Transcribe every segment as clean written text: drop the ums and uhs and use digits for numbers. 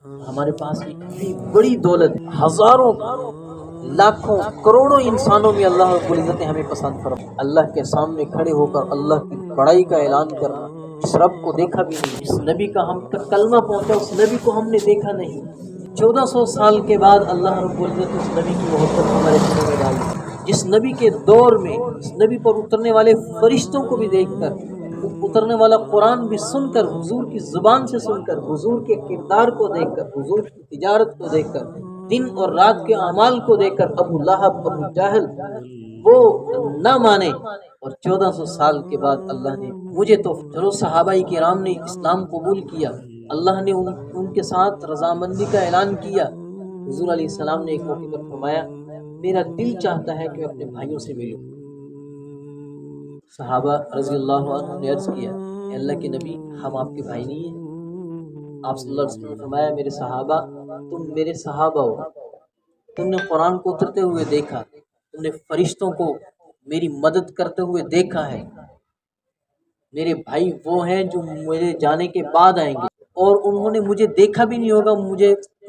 ہمارے پاس اتنی بڑی دولت، ہزاروں لاکھوں کروڑوں انسانوں میں اللہ رب العزت نے ہمیں پسند فرمایا۔ اللہ کے سامنے کھڑے ہو کر اللہ کی بڑائی کا اعلان کرنا، جس رب کو دیکھا بھی نہیں، جس نبی کا ہم تک کلمہ پہنچا اس نبی کو ہم نے دیکھا نہیں، 1400 سال کے بعد اللہ رب العزت اس نبی کی محبت ہمارے دلوں میں ڈالی، جس نبی کے دور میں اس نبی پر اترنے والے فرشتوں کو بھی دیکھ کر، اترنے والا قرآن بھی سن کر، حضور کی زبان سے سن کر، حضور کے کردار کو دیکھ کر، حضور کی تجارت کو دیکھ کر، دن اور رات کے اعمال کو دیکھ کر ابو لہب ابو جہل وہ نہ مانے، اور 1400 سال کے بعد اللہ نے مجھے تو چلو صحابہ کرام نے اسلام قبول کیا، اللہ نے ان کے ساتھ رضامندی کا اعلان کیا۔ حضور علیہ السلام نے ایک موقع پر فرمایا میرا دل چاہتا ہے کہ میں اپنے بھائیوں سے ملوں۔ صحابہ رضی اللہ عنہ نے عرض کیا اے اللہ کے نبی ہم آپ کے بھائی نہیں ہیں؟ آپ صلی اللہ علیہ وسلم نے فرمایا میرے صحابہ تم میرے صحابہ ہو، تم نے قرآن کو اترتے ہوئے دیکھا، تم نے فرشتوں کو میری مدد کرتے ہوئے دیکھا ہے، میرے بھائی وہ ہیں جو میرے جانے کے بعد آئیں گے اور انہوں نے مجھے دیکھا بھی نہیں ہوگا،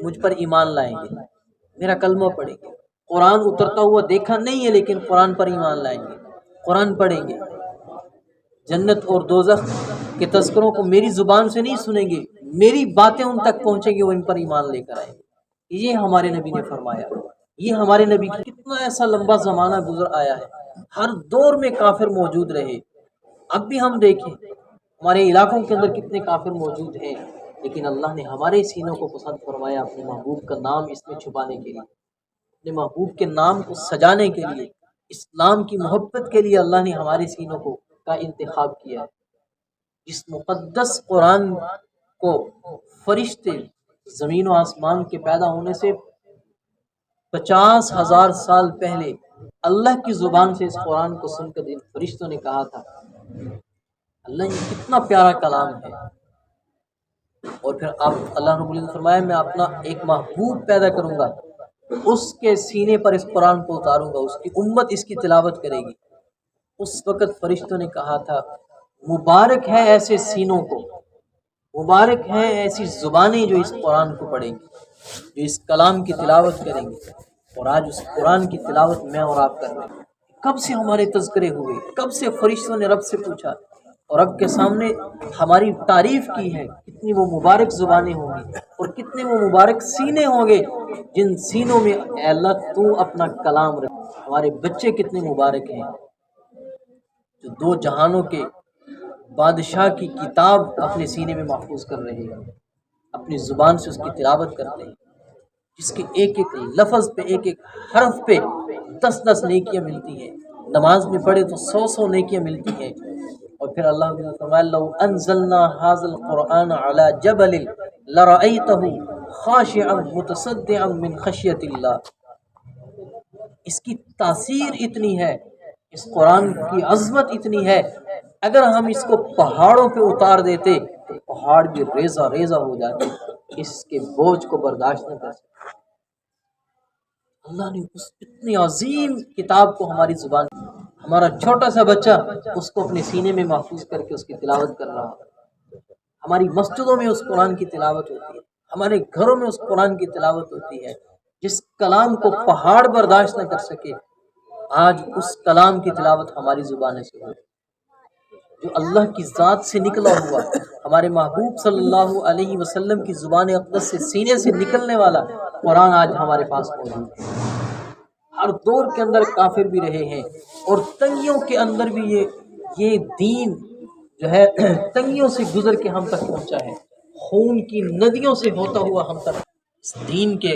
مجھ پر ایمان لائیں گے، میرا کلمہ پڑھیں گے، قرآن اترتا ہوا دیکھا نہیں ہے لیکن قرآن پر ایمان لائیں گے، قرآن پڑھیں گے، جنت اور دوزخ کے تذکروں کو میری زبان سے نہیں سنیں گے، میری باتیں ان تک پہنچیں گی، وہ ان پر ایمان لے کر آئیں گے۔ یہ ہمارے نبی نے فرمایا، یہ ہمارے نبی کی کتنا ایسا لمبا زمانہ گزر آیا ہے، ہر دور میں کافر موجود رہے، اب بھی ہم دیکھیں ہمارے علاقوں کے اندر کتنے کافر موجود ہیں، لیکن اللہ نے ہمارے سینوں کو پسند فرمایا اپنے محبوب کا نام اس میں چھپانے کے لیے، اپنے محبوب کے نام کو سجانے کے لیے، اسلام کی محبت کے لیے اللہ نے ہمارے سینوں کا انتخاب کیا ہے۔ اس مقدس قرآن کو فرشتے زمین و آسمان کے پیدا ہونے سے 50,000 سال پہلے اللہ کی زبان سے اس قرآن کو سن کر فرشتوں نے کہا تھا اللہ یہ کتنا پیارا کلام ہے، اور پھر آپ اللہ رب العزت نے فرمایا میں اپنا ایک محبوب پیدا کروں گا، اس کے سینے پر اس قرآن کو اتاروں گا، اس کی امت اس کی تلاوت کرے گی۔ اس وقت فرشتوں نے کہا تھا مبارک ہے ایسے سینوں کو، مبارک ہے ایسی زبانیں جو اس قرآن کو پڑھیں گی، جو اس کلام کی تلاوت کریں گی، اور آج اس قرآن کی تلاوت میں اور آپ کر رہے ہیں۔ کب سے ہمارے تذکرے ہوئے، کب سے فرشتوں نے رب سے پوچھا اور رب کے سامنے ہماری تعریف کی ہے، کتنی وہ مبارک زبانیں ہوں گی اور کتنے وہ مبارک سینے ہوں گے جن سینوں میں اے اللہ تو اپنا کلام رکھ۔ ہمارے بچے کتنے مبارک ہیں جو 2 جہانوں کے بادشاہ کی کتاب اپنے سینے میں محفوظ کر رہے ہیں، اپنی زبان سے اس کی تلاوت کرتے ہیں، جس کے ایک ایک لفظ پہ ایک ایک حرف پہ 10 نیکیاں ملتی ہیں، نماز میں پڑھے تو 100 نیکیاں ملتی ہیں۔ اور پھر اللہ نے فرمایا لو انزلنا هذا القرآن على جبل لرأيته خاشعا متصدعا من خشیۃ اللہ۔ اس کی تاثیر اتنی ہے، اس قرآن کی عظمت اتنی ہے، اگر ہم اس کو پہاڑوں پہ اتار دیتے تو پہاڑ بھی ریزہ ریزہ ہو جاتے، اس کے بوجھ کو برداشت نہ کر سکتے۔ اللہ نے اس اتنی عظیم کتاب کو ہماری زبان، ہمارا چھوٹا سا بچہ اس کو اپنے سینے میں محفوظ کر کے اس کی تلاوت کر رہا ہے، ہماری مسجدوں میں اس قرآن کی تلاوت ہوتی ہے، ہمارے گھروں میں اس قرآن کی تلاوت ہوتی ہے۔ جس کلام کو پہاڑ برداشت نہ کر سکے آج اس کلام کی تلاوت ہماری زبان سے ہوتی ہے، جو اللہ کی ذات سے نکلا ہوا ہمارے محبوب صلی اللہ علیہ وسلم کی زبان اقدس سے سینے سے نکلنے والا قرآن آج ہمارے پاس موجود ہے۔ ہر دور کے اندر کافر بھی رہے ہیں اور تنگیوں کے اندر بھی یہ دین جو ہے تنگیوں سے گزر کے ہم تک پہنچا ہے، خون کی ندیوں سے ہوتا ہوا ہم تک اس دین کے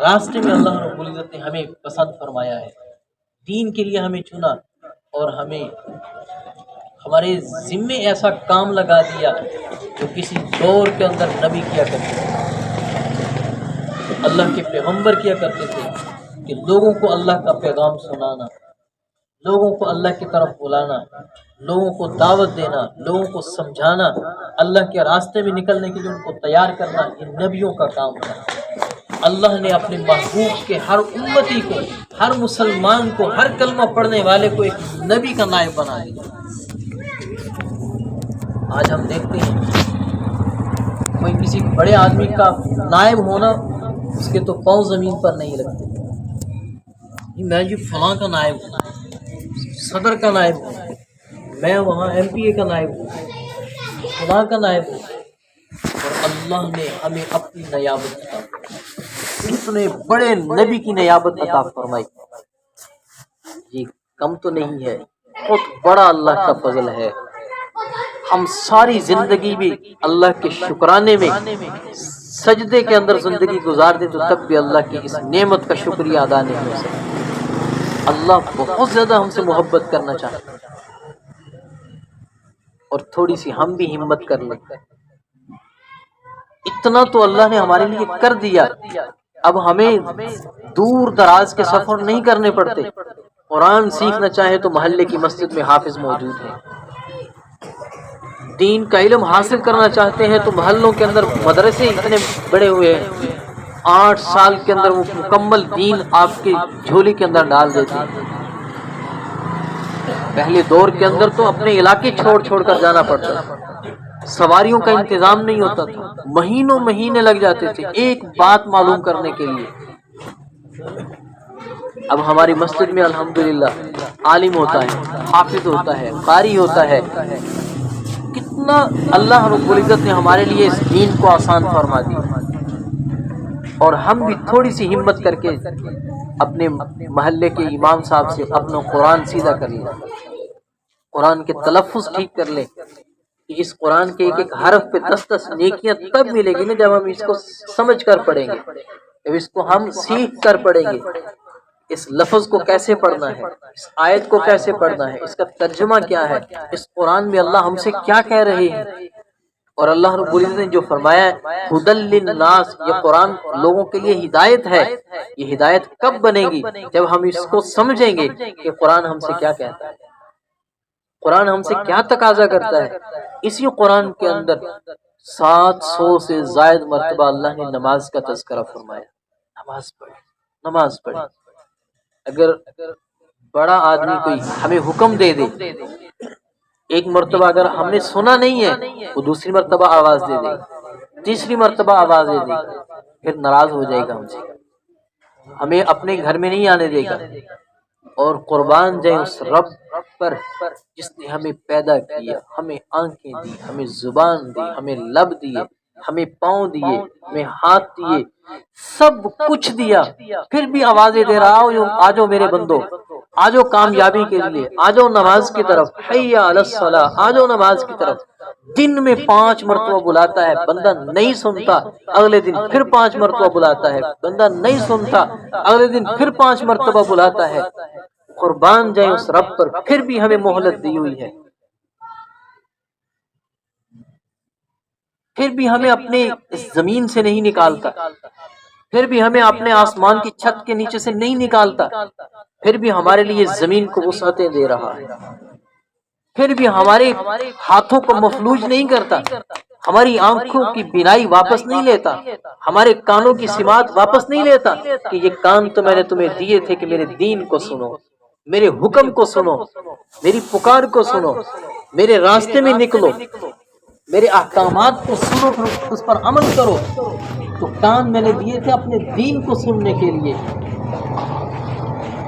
راستے میں اللہ رب العزت نے ہمیں پسند فرمایا ہے، دین کے لیے ہمیں چنا اور ہمیں ہمارے ذمے ایسا کام لگا دیا جو کسی دور کے اندر نبی کیا کرتے تھے، اللہ کے پیغمبر کیا کرتے تھے، کہ لوگوں کو اللہ کا پیغام سنانا، لوگوں کو اللہ کی طرف بلانا، لوگوں کو دعوت دینا، لوگوں کو سمجھانا، اللہ کے راستے میں نکلنے کے لیے ان کو تیار کرنا، یہ نبیوں کا کام تھا۔ اللہ نے اپنے محبوب کے ہر امتی کو، ہر مسلمان کو، ہر کلمہ پڑھنے والے کو ایک نبی کا نائب بنا دیا۔ آج ہم دیکھتے ہیں کوئی کسی بڑے آدمی کا نائب ہونا، اس کے تو پاؤں زمین پر نہیں لگتے. میں جو فلاں کا نائب ہوں، صدر کا نائب ہوں، میں وہاں ایم پی اے کا نائب ہوں، خدا کا نائب ہوں، اور اللہ نے ہمیں اپنی نیابت عطا فرمائی، اتنے بڑے نبی کی نیابت عطا فرمائی. یہ کم تو نہیں ہے، بہت بڑا اللہ کا فضل ہے. ہم ساری زندگی بھی اللہ کے شکرانے میں سجدے کے اندر زندگی گزار دیں تو تب بھی اللہ کی اس نعمت کا شکریہ ادا نہیں ہو سکتا. اللہ بہت زیادہ ہم سے محبت کرنا چاہتا ہے، اور تھوڑی سی ہم بھی ہمت کر لیں. اتنا تو اللہ نے ہمارے لیے کر دیا، اب ہمیں دور دراز کے سفر نہیں کرنے پڑتے. قرآن سیکھنا چاہے تو محلے کی مسجد میں حافظ موجود ہیں. دین کا علم حاصل کرنا چاہتے ہیں تو محلوں کے اندر مدرسے اتنے بڑے ہوئے ہیں، 8 سال کے اندر وہ مکمل دین آپ کی جھولی کے اندر ڈال دیتے ہیں. پہلے دور کے اندر تو اپنے علاقے چھوڑ چھوڑ کر جانا پڑتا تھا، سواریوں کا انتظام نہیں ہوتا تھا، مہینوں مہینے لگ جاتے تھے ایک بات معلوم کرنے کے لیے. اب ہماری مسجد میں الحمدللہ عالم ہوتا ہے، حافظ ہوتا ہے، قاری ہوتا ہے. کتنا اللہ رب العزت نے ہمارے لیے اس دین کو آسان فرما دیا، اور ہم بھی تھوڑی سی ہمت کر کے اپنے محلے کے امام صاحب سے اپنا قرآن سیدھا کر لیں، قرآن کے تلفظ ٹھیک کر لیں کہ اس قرآن کے ایک ایک حرف پہ 10 نیکیاں تب ملے گی نا جب ہم اس کو سمجھ کر پڑھیں گے، جب اس کو ہم سیکھ کر پڑھیں گے. اس لفظ کو کیسے پڑھنا ہے، اس آیت کو کیسے پڑھنا ہے، اس کا ترجمہ کیا ہے، اس قرآن میں اللہ ہم سے کیا کہہ رہے ہیں. اور اللہ رب العزت نے جو فرمایا ہے ھدی للناس، یہ قرآن لوگوں کے لیے ہدایت ہے. یہ ہدایت کب بنے گی؟ جب ہم اس کو سمجھیں گے کہ قرآن ہم سے کیا کہتا ہے، قرآن ہم سے کیا تقاضا کرتا ہے. اسی قرآن کے اندر 700 سے زائد مرتبہ اللہ نے نماز کا تذکرہ فرمایا. نماز پڑھیں، نماز پڑھیں. اگر بڑا آدمی کوئی ہمیں حکم دے دے، ایک مرتبہ اگر ہم نے سنا نہیں ہے، وہ دوسری مرتبہ آواز دے دے، تیسری مرتبہ آواز دے دے، پھر ناراض ہو جائے گا ہم سے، ہمیں اپنے گھر میں نہیں آنے دے گا. اور قربان جائیں اس رب پر جس نے ہمیں پیدا کیا، ہمیں آنکھیں دی، ہمیں زبان دی، ہمیں لب دیے، ہمیں پاؤں دیے، ہمیں ہاتھ دیے، سب کچھ دیا، پھر بھی آوازیں دے رہا ہو آجو میرے بندو، آجو کامیابی کے لیے، آجو نماز کی طرف، حی علی الصلاۃ، آجو نماز کی طرف. دن میں 5 مرتبہ بلاتا ہے، بندہ نہیں سنتا، اگلے دن پھر 5 مرتبہ بلاتا ہے، بندہ نہیں سنتا، اگلے دن پھر 5 مرتبہ بلاتا ہے. قربان جائیں اس رب پر، پھر بھی ہمیں مہلت دی ہوئی ہے، پھر بھی ہمیں اپنے زمین سے نہیں نکالتا، پھر بھی ہمیں اپنے آسمان کی چھت کے نیچے سے نہیں نکالتا، پھر بھی ہمارے لیے زمین کو وسعتیں دے رہا ہے، پھر بھی ہمارے ہاتھوں کو مفلوج نہیں کرتا، ہماری آنکھوں کی بینائی واپس نہیں لیتا، ہمارے کانوں کی سماعت واپس نہیں لیتا کہ یہ کان تو میں نے تمہیں دیے تھے کہ میرے دین کو سنو، میرے حکم کو سنو، میری پکار کو سنو، میرے راستے میں نکلو، میرے احکامات کو سنو، اس پر عمل کرو. تو کان میں نے دیے تھے اپنے دین کو سننے کے لیے.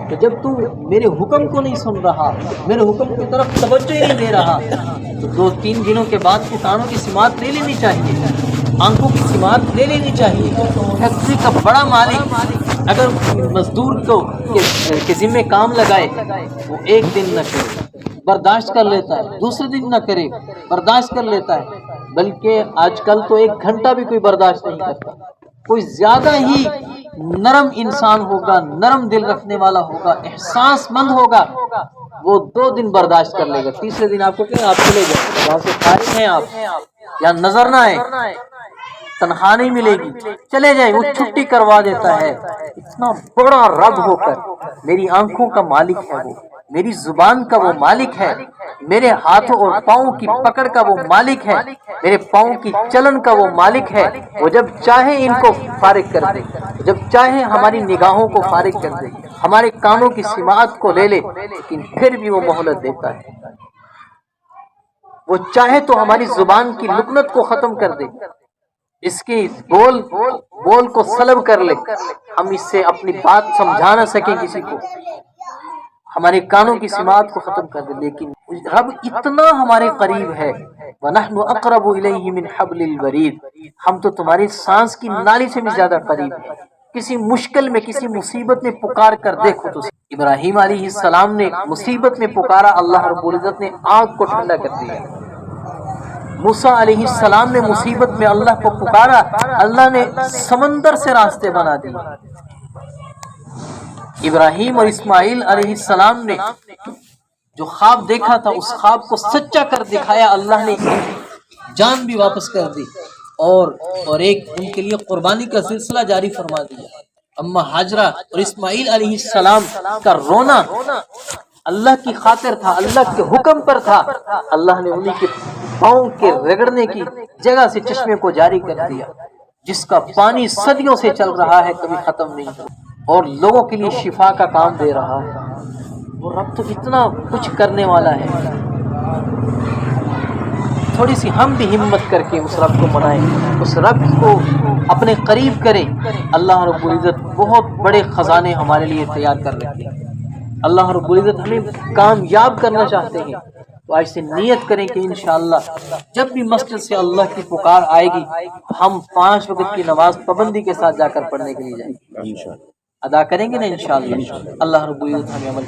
تو جب تو میرے حکم کو نہیں سن رہا، میرے حکم کی طرف توجہ ہی نہیں دے رہا، تو 2-3 دنوں کے بعد تو کانوں کی سماعت لے لینی چاہیے، آنکھوں کی سماعت لے لینی چاہیے. فیکٹری کا بڑا مالک اگر مزدور کو کے ذمہ کام لگائے، وہ ایک دن نہ کرے برداشت کر لیتا ہے، دوسرے دن نہ کرے برداشت کر لیتا ہے، بلکہ آج کل تو 1 گھنٹہ بھی کوئی برداشت نہیں کرتا. کوئی زیادہ ہی نرم انسان ہوگا، نرم دل رکھنے والا ہوگا، احساس مند ہوگا، وہ 2 دن برداشت کر لے گا، تیسرے دن آپ کو کہ آپ چلے جائیں، وہاں سے فارغ ہیں آپ، یا نظر نہ آئے، تنخواہ نہیں ملے گی، چلے جائیں، وہ چھٹی کروا دیتا ہے. اتنا بڑا رب ہو کر میری آنکھوں کا مالک ہے وہ، میری زبان کا وہ مالک ہے، میرے ہاتھوں اور پاؤں کی پکڑ کا وہ مالک ہے، میرے پاؤں کی چلن کا وہ مالک ہے. وہ جب چاہے ان کو فارغ کر دے، جب چاہے ہماری نگاہوں کو فارغ کر دے، ہمارے کانوں کی سماعت کو لے لے، لیکن پھر بھی وہ مہلت دیتا ہے. وہ چاہے تو ہماری زبان کی لکنت کو ختم کر دے، اس کے بول کو سلب کر لے، ہم اس سے اپنی بات سمجھا نہ سکیں کسی کو، ہمارے کانوں کی سماعت کو ختم کر دے، لیکن رب اتنا ہمارے قریب ہے، وَنَحْنُ أَقْرَبُ إِلَيْهِ مِنْ حَبْلِ الْوَرِيدِ، ہم تو تمہاری سانس کی نالی سے بھی زیادہ قریب ہیں۔ کسی مشکل میں، کسی مصیبت میں پکار کر دیکھو تو ابراہیم علیہ السلام نے مصیبت میں پکارا، اللہ رب العزت نے آگ کو ٹھنڈا کر دیا۔ موسیٰ علیہ السلام نے مصیبت میں اللہ کو پکارا، اللہ نے سمندر سے راستے بنا دیے۔ ابراہیم اور اسماعیل علیہ السلام نے جو خواب دیکھا تھا، اس خواب کو سچا کر دکھایا، اللہ نے جان بھی واپس کر دی، اور ایک ان کے لیے قربانی کا سلسلہ جاری فرما دیا۔ اما ہاجرہ اور اسماعیل علیہ السلام کا رونا اللہ کی خاطر تھا، اللہ کے حکم پر تھا، اللہ نے انہی کے پاؤں کے رگڑنے کی جگہ سے چشمے کو جاری کر دیا، جس کا پانی صدیوں سے چل رہا ہے، کبھی ختم نہیں ہو، اور لوگوں کے لیے شفا کا کام دے رہا ہے۔ وہ رب تو اتنا کچھ کرنے والا ہے، تھوڑی سی ہم بھی ہمت کر کے اس رب کو منائیں، اس رب کو اپنے قریب کریں۔ اللہ رب العزت بہت بڑے خزانے ہمارے لیے تیار کر رکھے ہیں۔ اللہ رب العزت ہمیں کامیاب کرنا چاہتے ہیں، تو آج سے نیت کریں کہ انشاءاللہ جب بھی مسجد سے اللہ کی پکار آئے گی، ہم 5 وقت کی نماز پابندی کے ساتھ جا کر پڑھنے کے لیے جائیں گے، ادا کریں گے نا انشاءاللہ۔ اللہ رب العزت ہمیں عمل